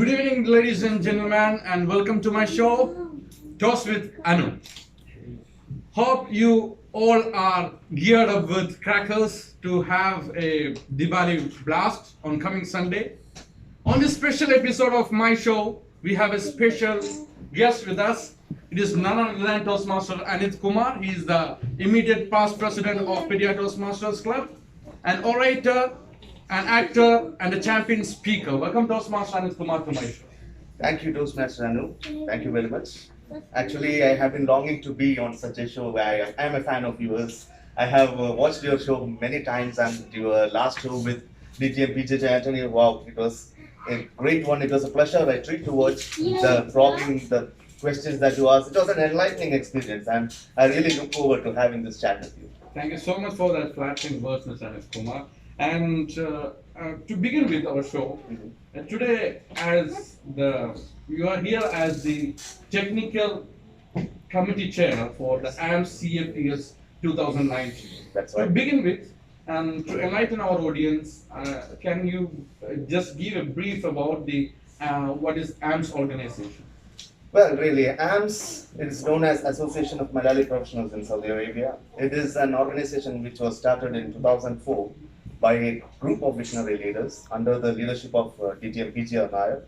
Good evening, ladies and gentlemen, and welcome to my show, Toast with Anu. Hope you all are geared up with crackers to have a Diwali blast on coming Sunday. On this special episode of my show, we have a special guest with us. It is none other than Toastmaster Anit Kumar. He is the immediate past president of Pedia Toastmasters Club, an orator, an actor, and a champion speaker. Welcome, Toastmaster Anit Kumar, to my show. Thank you, Toastmaster Anu. Thank you very much. Actually, I have been longing to be on such a show where I am a fan of yours. I have watched your show many times, and your last show with DTM PJ Anthony. Wow, it was a great one. It was a pleasure, a treat to watch the problem, the questions that you asked. It was an enlightening experience, and I really look forward to having this chat with you. Thank you so much for that flattering words, Mr. Anit Kumar. And to begin with our show, today as you are here as the technical committee chair for the AMS CFTS 2019. That's To right. begin with, and to enlighten our audience, can you just give a brief about the what is AMS organization? Well, really, AMS is known as Association of Malayali Professionals in Saudi Arabia. It is an organization which was started in 2004 by a group of visionary leaders under the leadership of DTM PG Nair.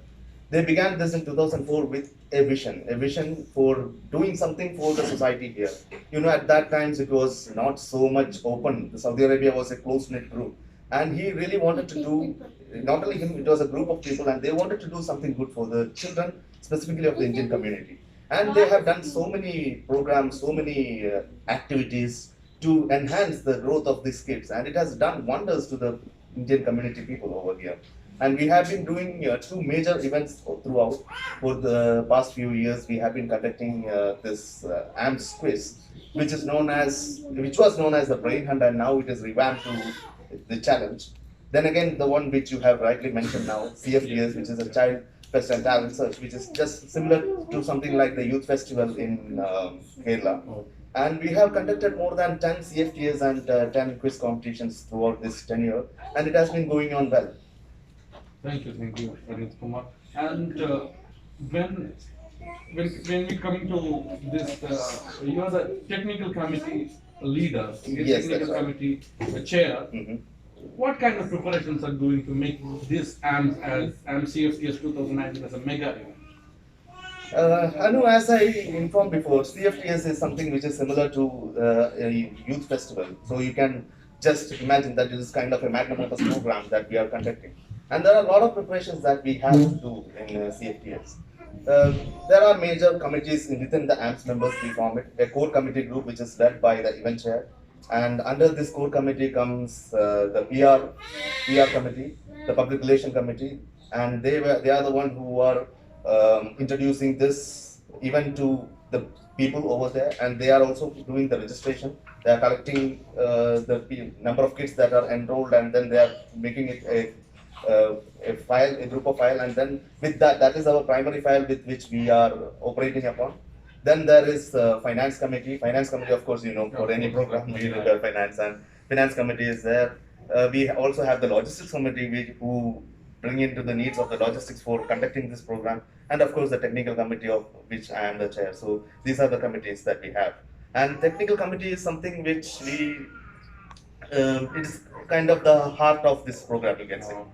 They began this in 2004 with a vision for doing something for the society here. You know, at that times it was not so much open. The Saudi Arabia was a close-knit group, and he really wanted to do, not only him, it was a group of people, and they wanted to do something good for the children, specifically of the Indian community. And they have done so many programs, so many activities to enhance the growth of these kids, and it has done wonders to the Indian community people over here. And we have been doing two major events throughout. For the past few years, we have been conducting this AMS quiz, which was known as the Brain Hunt, and now it is revamped to the challenge. Then again, the one which you have rightly mentioned now, CFTS, which is a Child Fest and Talent Search, which is just similar to something like the Youth Festival in Kerala. And we have conducted more than 10 CFTS and 10 quiz competitions throughout this tenure, and it has been going on well. Thank you, Anit Kumar. And when we coming to this, you are the technical committee leader, Yes, technical that's right. committee chair. Mhm. What kind of preparations are going to make this AMS CFTS 2019 as a mega event? Anu, as I informed before, CFTS is something which is similar to a youth festival. So you can just imagine that it is kind of a magnum opus program that we are conducting. And there are a lot of preparations that we have to do in CFTS. There are major committees within the AMS members. We form it, a core committee group which is led by the event chair. And under this core committee comes the PR committee, the public relation committee, and they are the one who are introducing this event to the people over there, and they are also doing the registration. They are collecting number of kids that are enrolled, and then they are making it a file, a group of file, and then with that is our primary file with which we are operating upon. Then there is finance committee. Finance committee, of course, you know, for any program we require finance, and finance committee is there. We also have the logistics committee, who bring into the needs of the logistics for conducting this program, and of course the technical committee, of which I am the chair. So these are the committees that we have. And technical committee is something which it is kind of the heart of this program, you can say. Of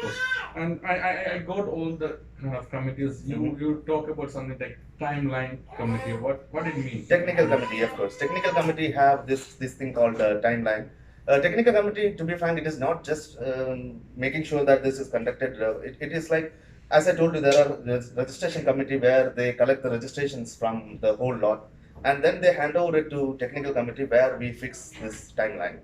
course. And I got all the committees. You talk about something like timeline committee. What it means? Technical committee, of course. Technical committee have this thing called timeline. Technical committee, to be frank, it is not just making sure that this is conducted. It is like, as I told you, there are registration committee where they collect the registrations from the whole lot, and then they hand over it to technical committee where we fix this timeline.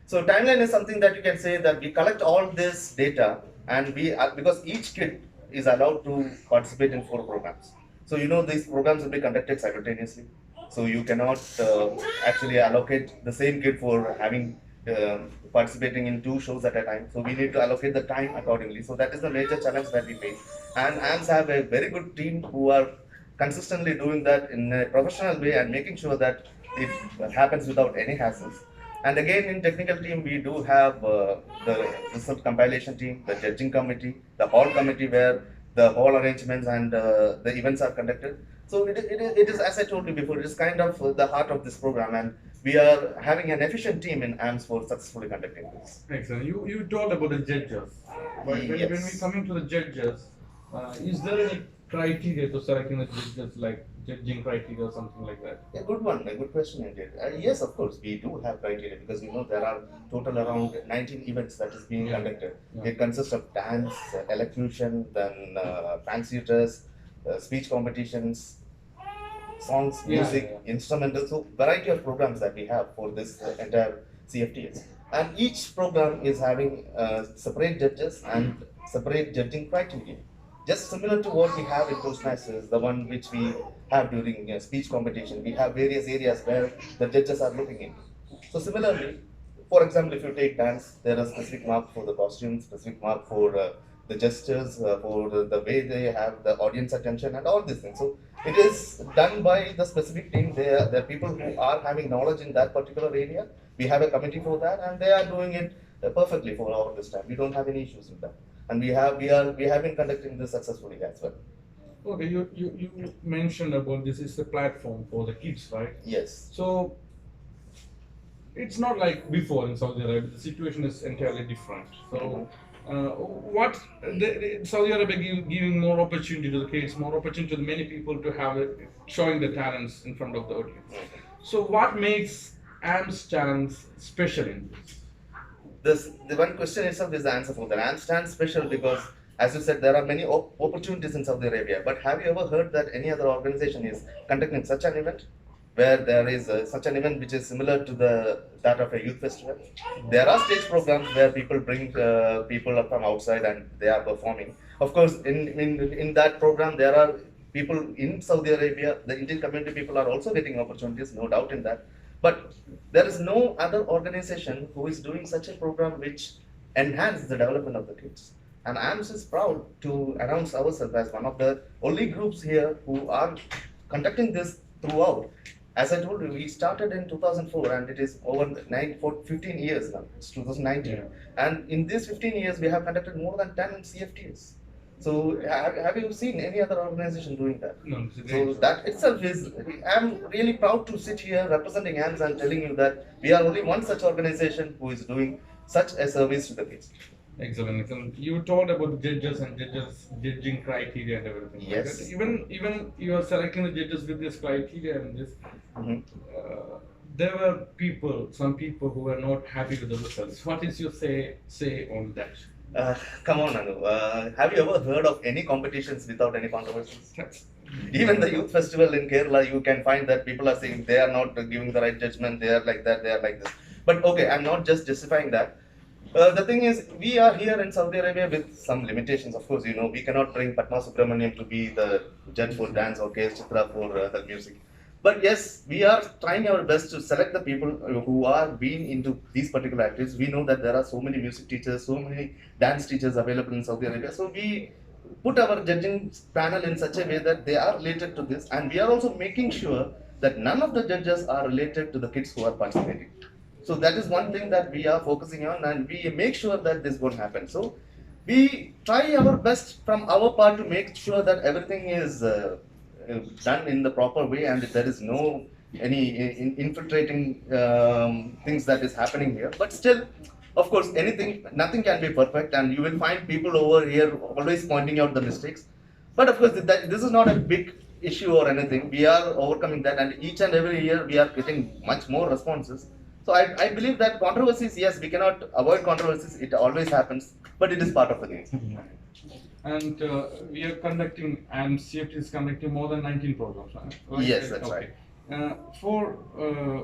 So timeline is something that you can say that we collect all this data, and because each kid is allowed to participate in 4 programs. So you know these programs will be conducted simultaneously. So you cannot actually allocate the same kid for having participating in 2 shows at a time. So we need to allocate the time accordingly. So that is the major challenge that we face. And AMS have a very good team who are consistently doing that in a professional way and making sure that it happens without any hassles. And again, in technical team, we do have the result compilation team, the judging committee, the hall committee, where the hall arrangements and the events are conducted. So it is, as I told you before, it is kind of the heart of this program, and we are having an efficient team in AMS for successfully conducting this. Excellent. You told about the judges, but when we coming to the judges, is there any criteria to selecting the judges, like judging criteria or something like that? A good one, a good question indeed. Yes, of course, we do have criteria because there are total around 19 events that is being conducted. Yeah. It consists of dance, elocution, then fancy dress, speech competitions, songs, music, instrumental, so variety of programs that we have for this entire CFTS. And each program is having separate judges and separate judging criteria. Just similar to what we have in Toastmasters, the one which we have during speech competition, we have various areas where the judges are looking in. So similarly, for example, if you take dance, there are specific mark for the costume, specific mark for the gestures, for the way they have the audience attention and all these things. So it is done by the specific team. They are people who are having knowledge in that particular area. We have a committee for that, and they are doing it perfectly for all this time. We don't have any issues with that, and we have been conducting this successfully as well. Okay, you mentioned about this is a platform for the kids, right? Yes. So it's not like before in Saudi Arabia. The situation is entirely different. So, what Saudi Arabia giving more opportunity to the kids, more opportunity to many people to have it, showing the talents in front of the audience. So, what makes AMS challenge special in this? The one question itself is the answer for that. AMS stands special because, as you said, there are many opportunities in Saudi Arabia. But have you ever heard that any other organization is conducting such an event, where there is such an event which is similar to that of a youth festival? There are stage programs where people bring people up from outside and they are performing. Of course, in that program, there are people in Saudi Arabia, the Indian community people are also getting opportunities, no doubt in that. But there is no other organization who is doing such a program which enhances the development of the kids. And AMS is proud to announce ourselves as one of the only groups here who are conducting this throughout. As I told you, we started in 2004 and it is over 15 years now. It's 2019. Yeah. And in these 15 years, we have conducted more than 10 CFTs. So have you seen any other organization doing that? No. So that itself is, I'm really proud to sit here representing AMS and telling you that we are only one such organization who is doing such a service to the kids. Excellent, excellent. You told about the judges and judging criteria and everything. Yes. Like even you are selecting the judges with this criteria and this. There were some people who were not happy with the results. What is your say on that? Come on, Anu. Have you ever heard of any competitions without any controversies? Even the youth festival in Kerala, you can find that people are saying they are not giving the right judgment, they are like that, they are like this. But okay, I'm not just justifying that. The thing is, we are here in Saudi Arabia with some limitations. Of course, we cannot bring Padma Subramaniam to be the judge for dance or K.S. Chitra for the music. But yes, we are trying our best to select the people who are being into these particular activities. We know that there are so many music teachers, so many dance teachers available in Saudi Arabia. So we put our judging panel in such a way that they are related to this. And we are also making sure that none of the judges are related to the kids who are participating. So that is one thing that we are focusing on, and we make sure that this won't happen. So we try our best from our part to make sure that everything is done in the proper way, and there is no any infiltrating things that is happening here. But still, of course, nothing can be perfect, and you will find people over here always pointing out the mistakes. But of course, this is not a big issue or anything. We are overcoming that, and each and every year we are getting much more responses. So I believe that controversies, yes, we cannot avoid controversies. It always happens, but it is part of the game. And we are conducting, and CFT is conducting more than 19 programs, right? Yes, that's right. For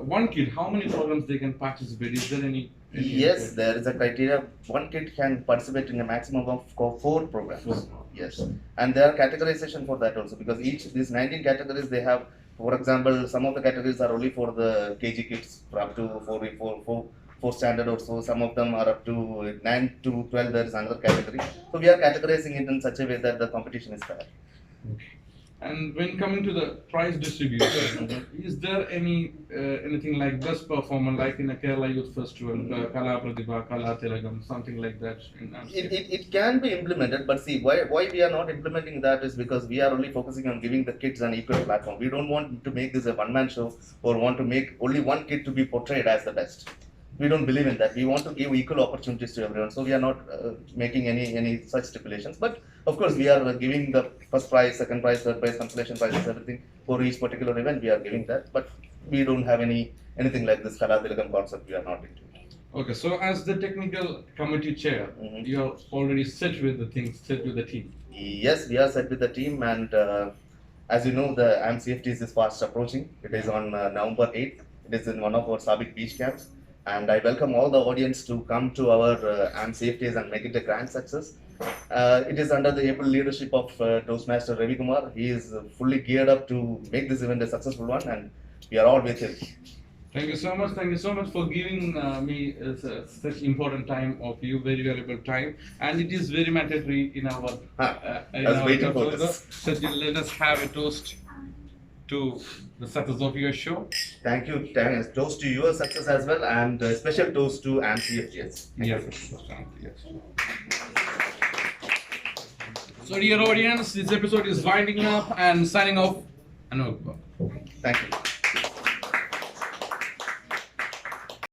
one kid, how many programs they can participate? Is there any Yes, there is a criteria. One kid can participate in a maximum of 4 programs. Yes, and there are categorization for that also, because these 19 categories they have. For example, some of the categories are only for the KG kids, up to 4 standard or so. Some of them are up to 9 to 12. There is another category. So we are categorizing it in such a way that the competition is fair. Okay. And when coming to the prize distribution, is there anything like best performer, like in a Kerala Youth Festival, Kala Pratibha, Kala Tilagam, something like that? It can be implemented, but see, why we are not implementing that is because we are only focusing on giving the kids an equal platform. We don't want to make this a one-man show or want to make only one kid to be portrayed as the best. We don't believe in that. We want to give equal opportunities to everyone. So we are not making any such stipulations. But of course, we are giving the first prize, second prize, third prize, consolation prizes, everything for each particular event. We are giving that, but we don't have anything like this Kala Tilagam concept. We are not into. Okay, so as the technical committee chair, you are already set with the things, set with the team. Yes, we are set with the team, and as you know, the CFTS is fast approaching. It is on November 8th. It is in one of our Sabik beach camps. And I welcome all the audience to come to our CFTS and make it a grand success. It is under the able leadership of Toastmaster Ravi Kumar. He is fully geared up to make this event a successful one, and we are all with him. Thank you so much. Thank you so much for giving me such important time of you, very valuable time. And it is very mandatory in our. I was waiting for this. So let us have a toast to the success of your show. Thank you. Toast to your success as well, and a special toast to CFTS. Yes. So, dear audience, this episode is winding up and signing off. Thank you.